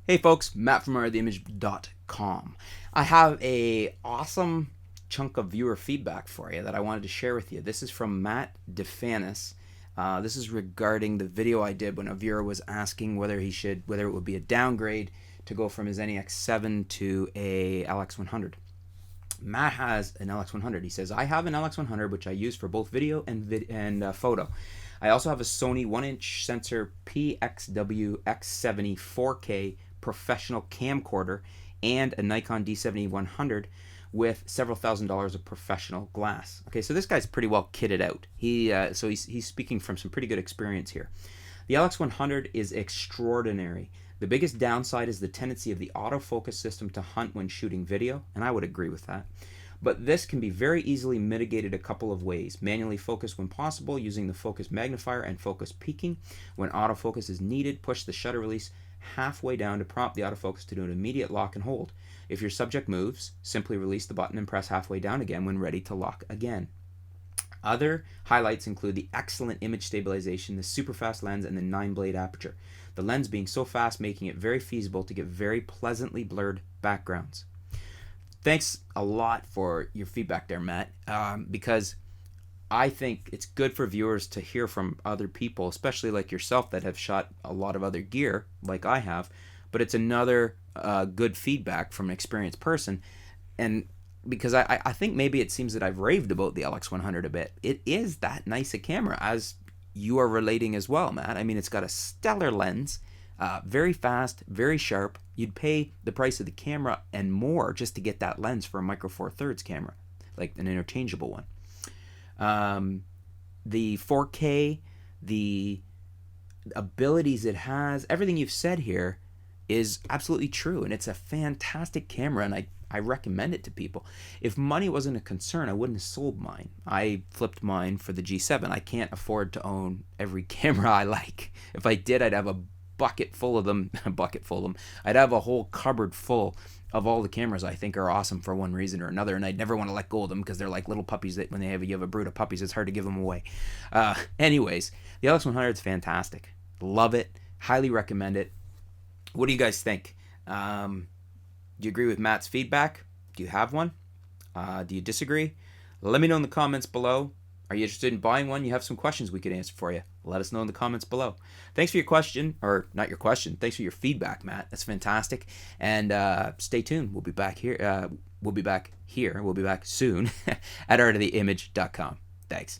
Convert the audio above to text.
Hey folks, Matt from theimage.com. I have a awesome chunk of viewer feedback for you that I wanted to share with you. This is from Matt Difanis. This is regarding the video I did when a viewer was asking whether it would be a downgrade to go from his NEX7 to a LX100. Matt has an LX100. He says, I have an LX100 which I use for both video and photo. I also have a Sony 1-inch sensor PXW X70 4K professional camcorder and a Nikon D70-100 with several $1,000s of professional glass. Okay, so this guy's pretty well kitted out. He's speaking from some pretty good experience here. The LX100 is extraordinary. The biggest downside is the tendency of the autofocus system to hunt when shooting video, and I would agree with that. But this can be very easily mitigated a couple of ways. Manually focus when possible using the focus magnifier and focus peaking. When autofocus is needed, push the shutter release halfway down to prompt the autofocus to do an immediate lock and hold. If your subject moves, simply release the button and press halfway down again when ready to lock again. Other highlights include the excellent image stabilization, the super fast lens, and the 9-blade aperture. The lens being so fast making it very feasible to get very pleasantly blurred backgrounds. Thanks a lot for your feedback there, Matt, because I think it's good for viewers to hear from other people, especially like yourself that have shot a lot of other gear like I have, but it's another good feedback from an experienced person. And because I think maybe it seems that I've raved about the LX100 a bit. It is that nice a camera, as you are relating as well, Matt. I mean, it's got a stellar lens, very fast, very sharp. You'd pay the price of the camera and more just to get that lens for a Micro Four Thirds camera, like an interchangeable one. The 4K, the abilities it has, everything you've said here is absolutely true, and it's a fantastic camera, and I recommend it to people. If money wasn't a concern, I wouldn't have sold mine. I flipped mine for the G7. I can't afford to own every camera I like. If I did, I'd have a bucket full of them. I'd have a whole cupboard full of all the cameras I think are awesome for one reason or another, and I'd never want to let go of them because they're like little puppies that when you have a brood of puppies, it's hard to give them away. Anyways, the LX100 is fantastic. Love it. Highly recommend it. What do you guys think? Do you agree with Matt's feedback? Do you have one? Do you disagree? Let me know in the comments below. Are you interested in buying one? You have some questions we could answer for you. Let us know in the comments below. Thanks for your question, or not your question. Thanks for your feedback, Matt. That's fantastic. And stay tuned. We'll be back here. We'll be back soon at artoftheimage.com. Thanks.